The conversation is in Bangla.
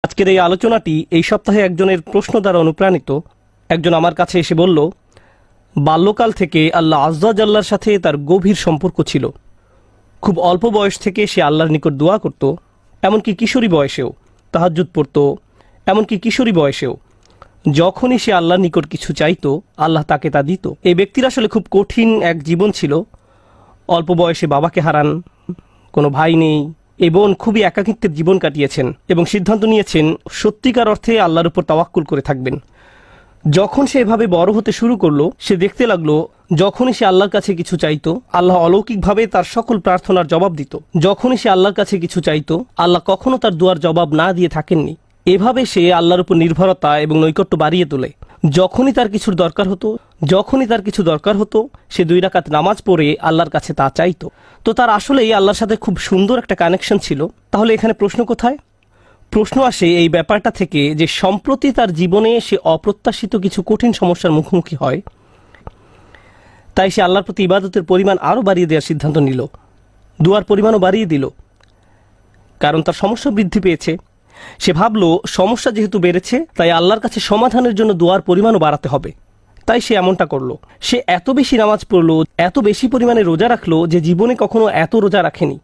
আজকের এই আলোচনাটি এই সপ্তাহে একজনের প্রশ্ন দ্বারা অনুপ্রাণিত। একজন আমার কাছে এসে বলল, বাল্যকাল থেকে আল্লাহ আজ্জা জাল্লার সাথে তার গভীর সম্পর্ক ছিল। খুব অল্প বয়স থেকে সে আল্লাহর নিকট দোয়া করত, এমনকি কিশোরী বয়সেও তাহাজ্জুদ পড়ত, এমনকি কিশোরী বয়সেও যখনই সে আল্লাহর নিকট কিছু চাইতো আল্লাহ তাকে তা দিত। এই ব্যক্তির আসলে খুব কঠিন এক জীবন ছিল। অল্প বয়সে বাবাকে হারান, কোনো ভাই নেই, এই বোন খুবই একাকিত্বের জীবন কাটিয়েছেন এবং সিদ্ধান্ত নিয়েছেন সত্যিকার অর্থে আল্লাহর উপর তাওয়াক্কুল করে থাকবেন। যখন সে এভাবে বড় হতে শুরু করলো, সে দেখতে লাগলো যখনই সে আল্লাহর কাছে কিছু চাইতো আল্লাহ অলৌকিকভাবে তার সকল প্রার্থনার জবাব দিত। যখনই সে আল্লাহর কাছে কিছু চাইতো আল্লাহ কখনো তার দোয়ার জবাব না দিয়ে থাকেননি। এভাবে সে আল্লাহর উপর নির্ভরতা এবং নৈকট্য বাড়িয়ে তোলে। যখনই তার কিছু দরকার হতো সে 2 রাকাত নামাজ পড়ে আল্লাহর কাছে তা চাইতো। তো তার আসলেই আল্লাহর সাথে খুব সুন্দর একটা কানেকশন ছিল। তাহলে এখানে প্রশ্ন কোথায়? প্রশ্ন আসে এই ব্যাপারটা থেকে যে সম্প্রতি তার জীবনে সে অপ্রত্যাশিত কিছু কঠিন সমস্যার মুখোমুখি হয়। তাই সে আল্লাহর প্রতি ইবাদতের পরিমাণ আরও বাড়িয়ে দেওয়ার সিদ্ধান্ত নিল, দুয়ার পরিমাণও বাড়িয়ে দিল, কারণ তার সমস্যা বৃদ্ধি পেয়েছে। সে ভাবল সমস্যা যেহেতু বেড়েছে তাই আল্লাহর কাছে সমাধানের জন্য দোয়ার পরিমাণও বাড়াতে হবে। তাই সে এমনটা করলো। সে এত বেশি নামাজ পড়লো, এত বেশি পরিমাণে রোজা রাখলো যে জীবনে কখনো এত রোজা রাখেনি।